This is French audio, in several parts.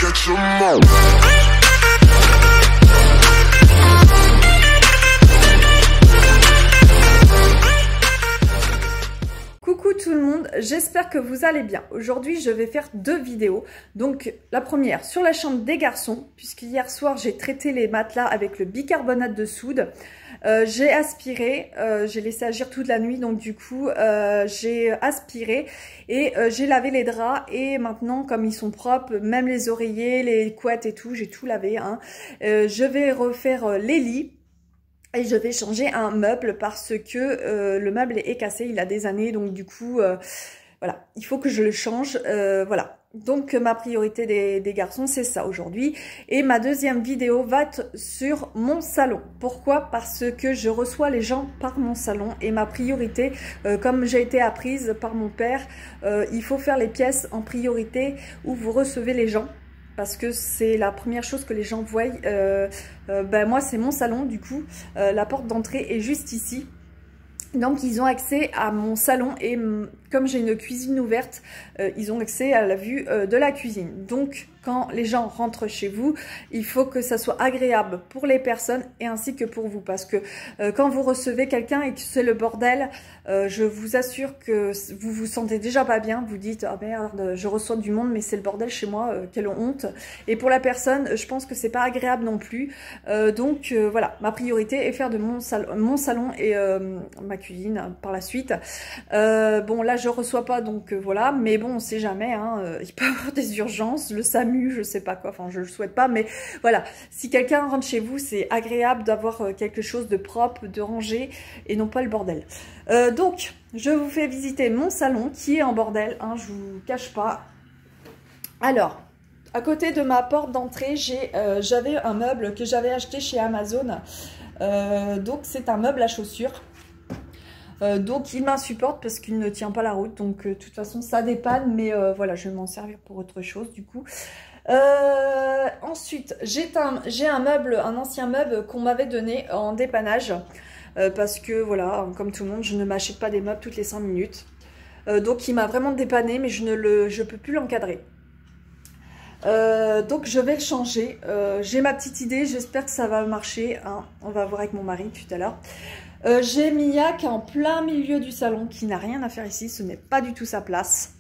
catch 'em all. Coucou tout le monde, j'espère que vous allez bien. Aujourd'hui, je vais faire deux vidéos. Donc, la première sur la chambre des garçons, puisque hier soir, j'ai traité les matelas avec le bicarbonate de soude. J'ai aspiré, j'ai laissé agir toute la nuit, donc du coup, j'ai aspiré et j'ai lavé les draps. Et maintenant, comme ils sont propres, même les oreillers, les couettes et tout, j'ai tout lavé. Hein. Je vais refaire les lits. Et je vais changer un meuble parce que le meuble est cassé, il a des années, donc du coup, voilà, il faut que je le change, voilà. Donc ma priorité des garçons, c'est ça aujourd'hui. Et ma deuxième vidéo va être sur mon salon. Pourquoi? Parce que je reçois les gens par mon salon et ma priorité, comme j'ai été apprise par mon père, il faut faire les pièces en priorité où vous recevez les gens. Parce que c'est la première chose que les gens voient. Ben moi, c'est mon salon, du coup. La porte d'entrée est juste ici. Donc, ils ont accès à mon salon et comme j'ai une cuisine ouverte, ils ont accès à la vue de la cuisine. Donc, quand les gens rentrent chez vous, il faut que ça soit agréable pour les personnes et ainsi que pour vous. Parce que quand vous recevez quelqu'un et que c'est le bordel, je vous assure que vous vous sentez déjà pas bien. Vous dites, ah merde, je reçois du monde, mais c'est le bordel chez moi, quelle honte. Et pour la personne, je pense que c'est pas agréable non plus. Donc voilà, ma priorité est faire de mon salon et ma cuisine par la suite. Bon, là, je reçois pas, donc voilà. Mais bon, on sait jamais, hein, il peut y avoir des urgences, le SAMU, je sais pas quoi, enfin je le souhaite pas, mais voilà, si quelqu'un rentre chez vous, c'est agréable d'avoir quelque chose de propre, de rangé et non pas le bordel. Donc je vous fais visiter mon salon qui est en bordel, hein, je vous cache pas. Alors, à côté de ma porte d'entrée, j'avais un meuble que j'avais acheté chez Amazon, donc c'est un meuble à chaussures. Donc il m'insupporte parce qu'il ne tient pas la route, donc de toute façon ça dépanne, mais voilà, je vais m'en servir pour autre chose du coup. Ensuite j'ai un meuble, un ancien meuble qu'on m'avait donné en dépannage, parce que voilà, comme tout le monde, je ne m'achète pas des meubles toutes les 5 minutes, donc il m'a vraiment dépanné, mais je peux plus l'encadrer. Donc je vais le changer, j'ai ma petite idée, j'espère que ça va marcher, hein. On va voir avec mon mari tout à l'heure. J'ai Mia qui est en plein milieu du salon, qui n'a rien à faire ici, ce n'est pas du tout sa place.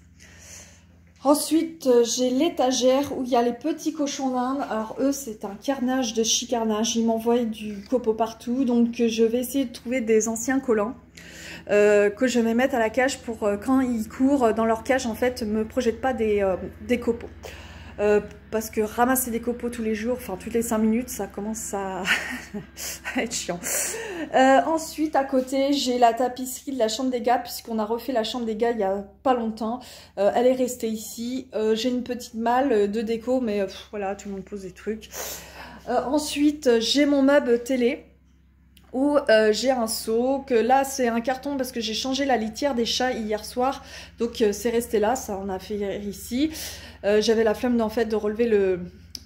Ensuite, j'ai l'étagère où il y a les petits cochons d'Inde. Alors eux, c'est un carnage de chez carnage, ils m'envoient du copeau partout, donc je vais essayer de trouver des anciens collants que je vais mettre à la cage pour quand ils courent dans leur cage, en fait, me projettent pas des copeaux. Parce que ramasser des copeaux tous les jours, enfin toutes les 5 minutes, ça commence à être chiant. Ensuite, à côté, j'ai la tapisserie de la chambre des gars, puisqu'on a refait la chambre des gars il y a pas longtemps. Elle est restée ici. J'ai une petite malle de déco, mais voilà, tout le monde pose des trucs. Ensuite, j'ai mon meuble télé, où j'ai un seau, que là c'est un carton parce que j'ai changé la litière des chats hier soir, donc c'est resté là, ça on a fait ici. J'avais la flemme en fait de relever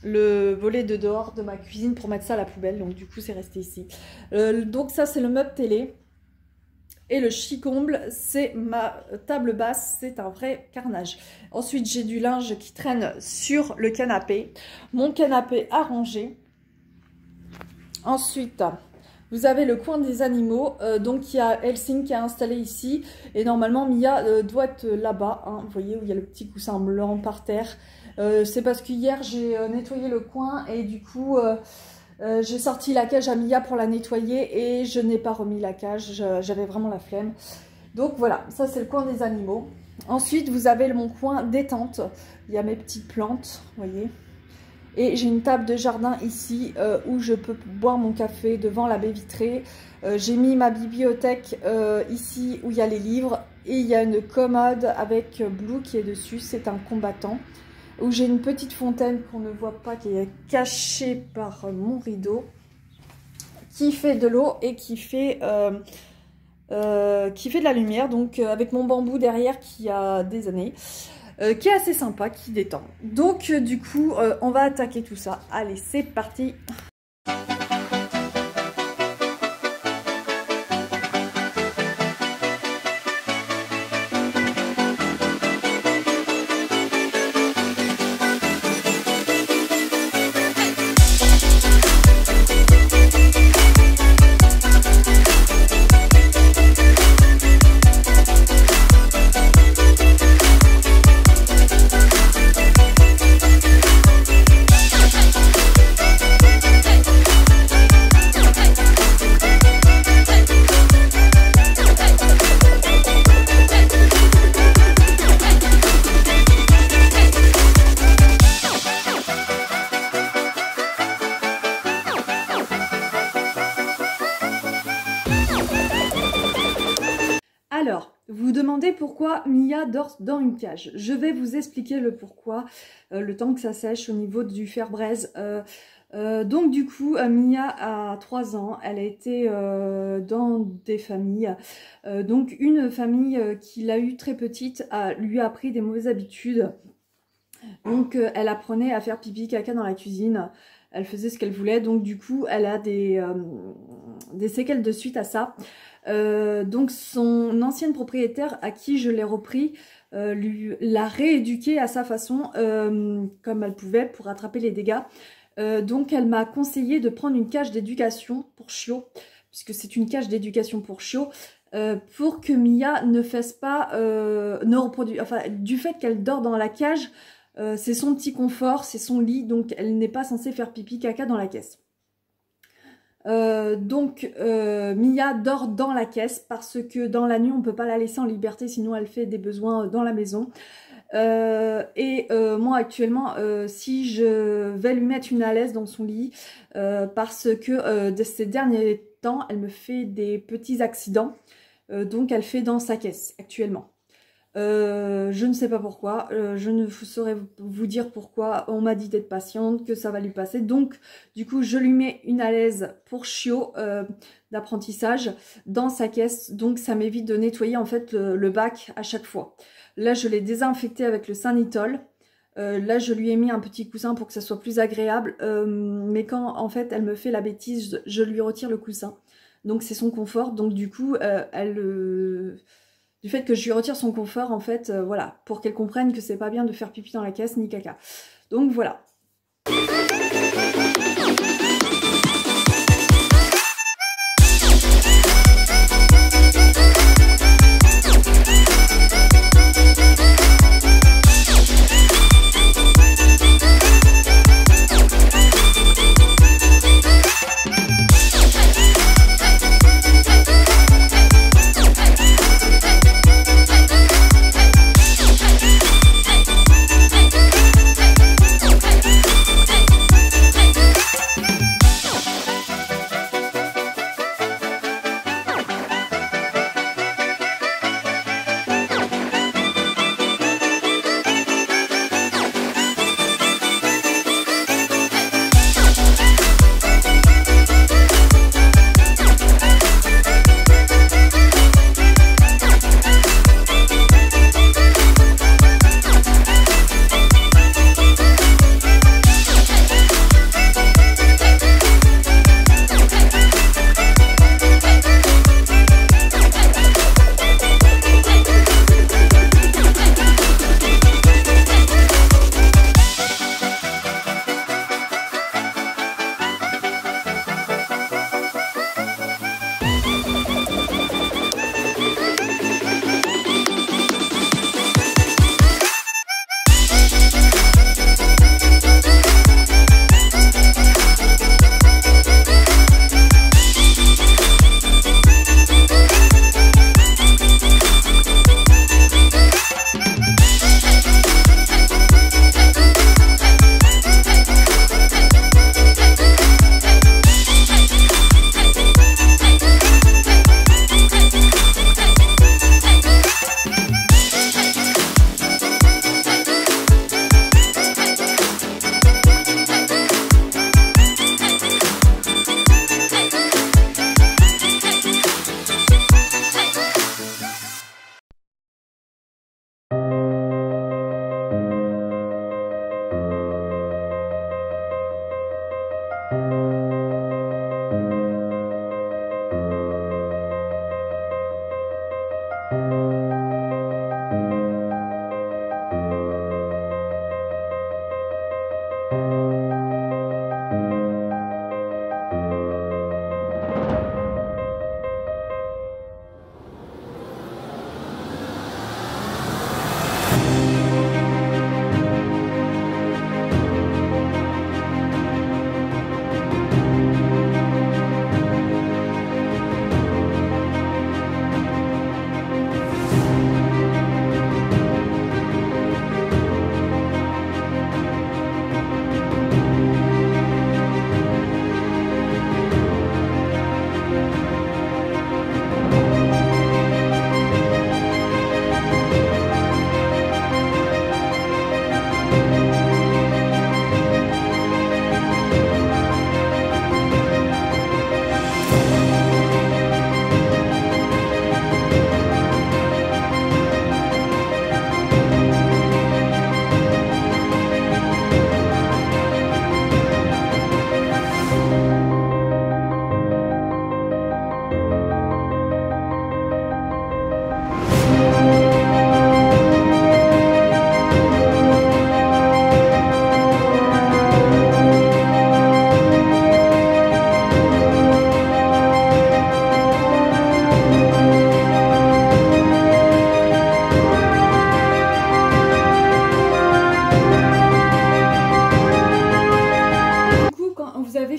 le volet de dehors de ma cuisine pour mettre ça à la poubelle, donc du coup c'est resté ici. Donc ça c'est le meuble télé. Et le chicomble, c'est ma table basse, c'est un vrai carnage. Ensuite j'ai du linge qui traîne sur le canapé, mon canapé à ranger. Ensuite, vous avez le coin des animaux, donc il y a Helsing qui est installé ici, et normalement Mia doit être là-bas, hein, vous voyez où il y a le petit coussin blanc par terre. C'est parce que hier j'ai nettoyé le coin, et du coup j'ai sorti la cage à Mia pour la nettoyer, et je n'ai pas remis la cage, j'avais vraiment la flemme. Donc voilà, ça c'est le coin des animaux. Ensuite vous avez mon coin détente, il y a mes petites plantes, vous voyez. Et j'ai une table de jardin ici où je peux boire mon café devant la baie vitrée. J'ai mis ma bibliothèque ici où il y a les livres. Et il y a une commode avec Blue qui est dessus, c'est un combattant. Où j'ai une petite fontaine qu'on ne voit pas, qui est cachée par mon rideau. Qui fait de l'eau et qui fait de la lumière. Donc avec mon bambou derrière qui a des années. Qui est assez sympa, qui détend. Donc du coup, on va attaquer tout ça. Allez, c'est parti! demandez pourquoi Mia dort dans une cage. Je vais vous expliquer le pourquoi, le temps que ça sèche au niveau du fer-braise. Donc du coup, Mia a 3 ans, elle a été dans des familles. Donc une famille qui l'a eue très petite lui a appris des mauvaises habitudes. Donc elle apprenait à faire pipi caca dans la cuisine. Elle faisait ce qu'elle voulait, donc du coup elle a des séquelles de suite à ça. Donc son ancienne propriétaire à qui je l'ai repris l'a rééduquée à sa façon comme elle pouvait pour rattraper les dégâts. Donc elle m'a conseillé de prendre une cage d'éducation pour chiots, puisque c'est une cage d'éducation pour chiots, pour que Mia ne fasse pas, ne reproduise, enfin du fait qu'elle dort dans la cage, c'est son petit confort, c'est son lit, donc elle n'est pas censée faire pipi caca dans la caisse. Donc Mia dort dans la caisse parce que dans la nuit on peut pas la laisser en liberté, sinon elle fait des besoins dans la maison. Moi actuellement si je vais lui mettre une alaise dans son lit parce que de ces derniers temps elle me fait des petits accidents, donc elle fait dans sa caisse actuellement. Je ne sais pas pourquoi, je ne saurais vous dire pourquoi. On m'a dit d'être patiente, que ça va lui passer, donc du coup je lui mets une alaise pour chiot d'apprentissage dans sa caisse, donc ça m'évite de nettoyer en fait le bac à chaque fois. Là je l'ai désinfecté avec le Sanitol. Là je lui ai mis un petit coussin pour que ça soit plus agréable, mais quand en fait elle me fait la bêtise, je lui retire le coussin, donc c'est son confort, donc du coup du fait que je lui retire son confort, en fait, voilà, pour qu'elle comprenne que c'est pas bien de faire pipi dans la caisse ni caca. Donc voilà.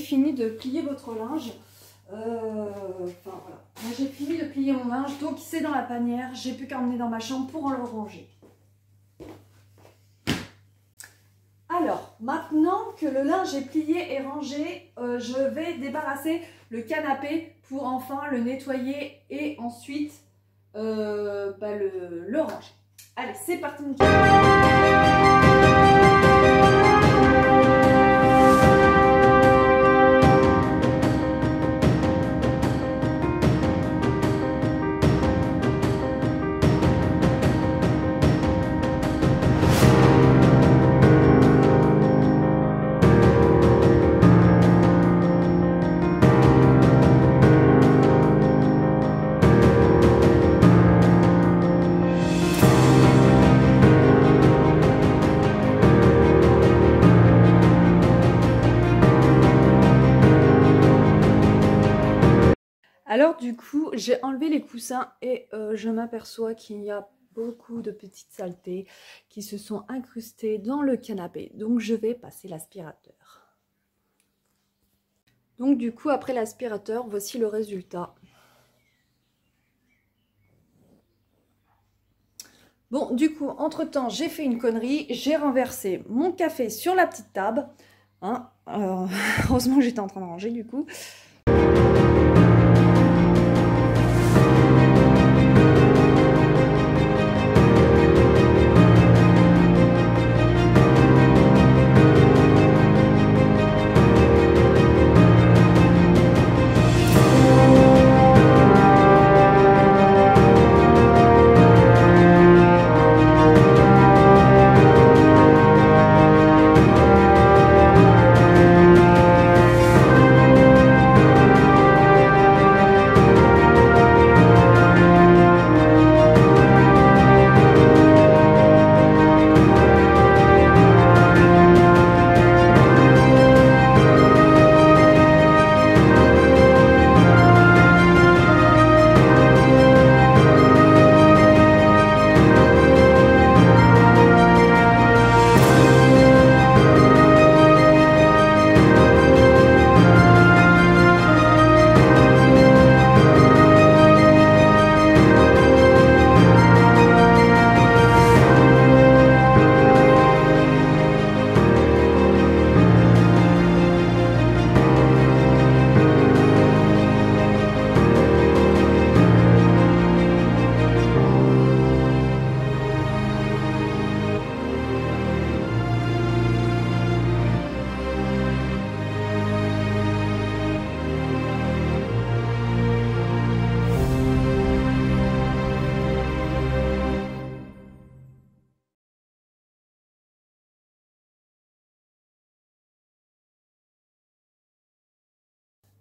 fini de plier votre linge. Enfin voilà, moi j'ai fini de plier mon linge, donc c'est dans la panière, j'ai plus qu'à emmener dans ma chambre pour le ranger. Alors, maintenant que le linge est plié et rangé, je vais débarrasser le canapé pour enfin le nettoyer et ensuite le ranger. Allez, c'est parti. Alors du coup, j'ai enlevé les coussins et je m'aperçois qu'il y a beaucoup de petites saletés qui se sont incrustées dans le canapé. Donc je vais passer l'aspirateur. Donc du coup, après l'aspirateur, voici le résultat. Bon, du coup, entre-temps, j'ai fait une connerie. J'ai renversé mon café sur la petite table. Hein, heureusement que j'étais en train de ranger du coup.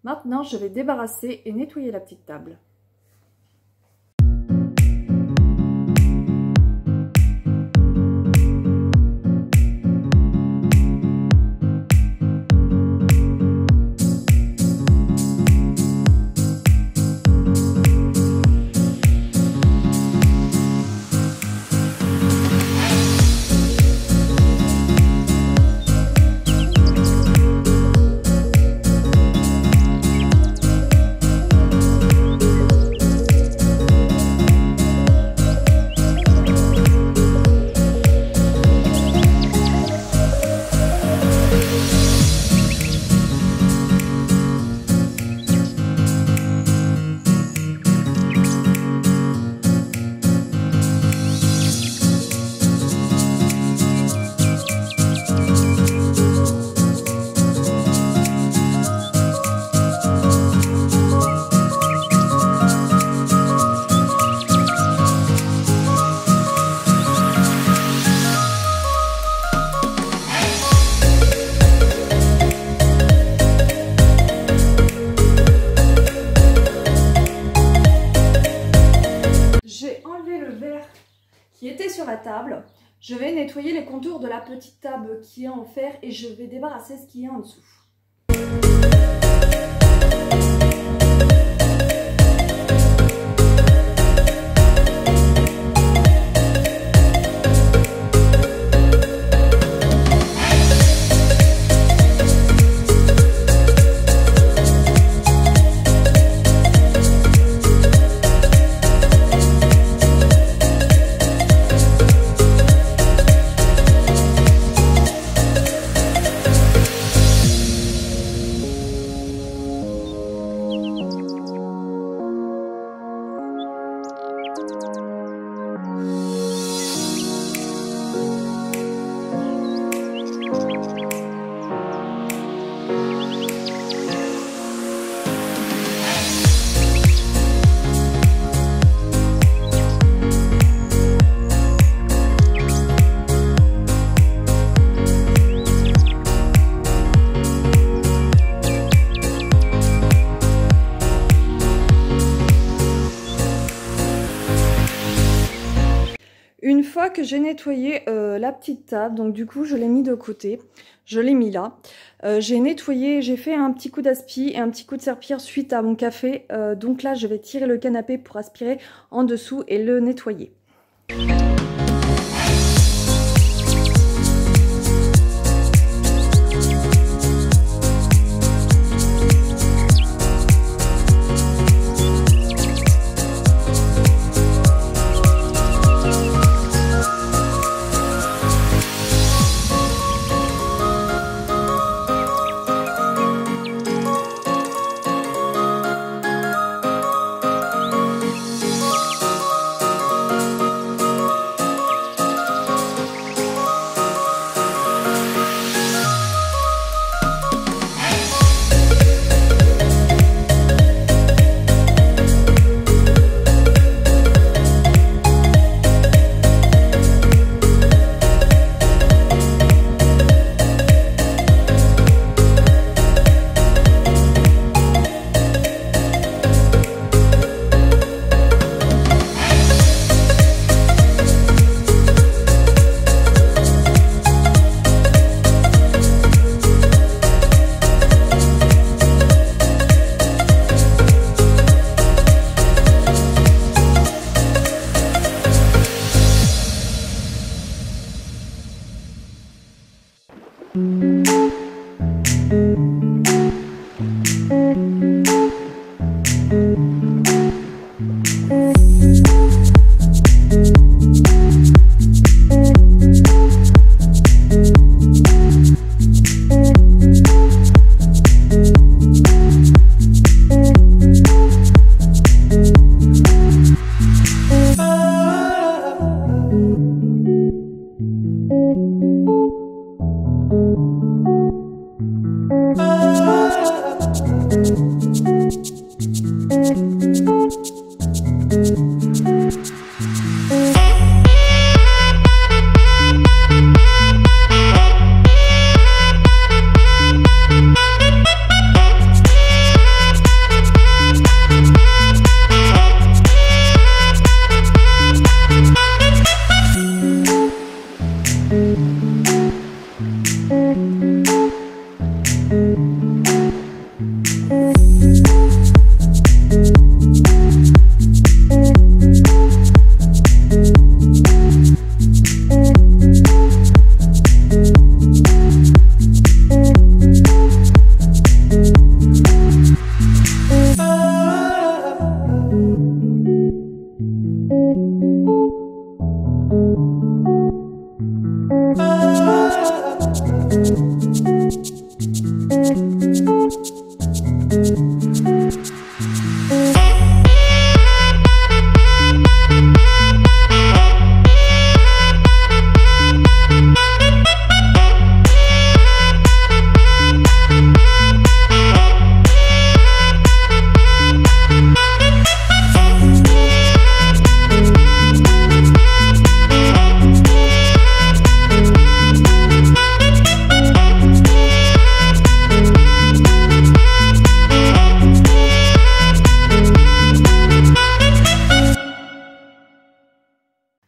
Maintenant, je vais débarrasser et nettoyer la petite table. Qui était sur la table. Je vais nettoyer les contours de la petite table qui est en fer et je vais débarrasser ce qui est en dessous. fois que j'ai nettoyé la petite table, donc du coup je l'ai mis de côté, je l'ai mis là. J'ai nettoyé, j'ai fait un petit coup d'aspi et un petit coup de serpillère suite à mon café. Donc là je vais tirer le canapé pour aspirer en dessous et le nettoyer.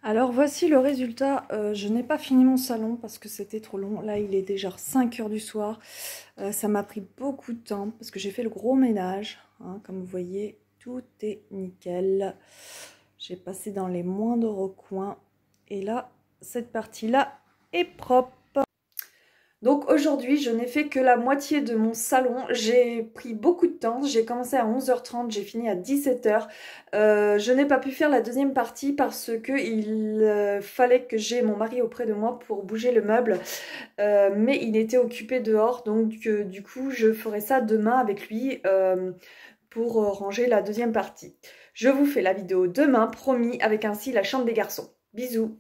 Alors voici le résultat, je n'ai pas fini mon salon parce que c'était trop long. Là il est déjà 5 h du soir, ça m'a pris beaucoup de temps parce que j'ai fait le gros ménage, hein, comme vous voyez tout est nickel. J'ai passé dans les moindres recoins et là cette partie là est propre. Donc aujourd'hui, je n'ai fait que la moitié de mon salon. J'ai pris beaucoup de temps. J'ai commencé à 11 h 30, j'ai fini à 17 h. Je n'ai pas pu faire la deuxième partie parce que il fallait que j'ai mon mari auprès de moi pour bouger le meuble. Mais il était occupé dehors. Donc du coup, je ferai ça demain avec lui pour ranger la deuxième partie. Je vous fais la vidéo demain, promis, avec ainsi la chambre des garçons. Bisous!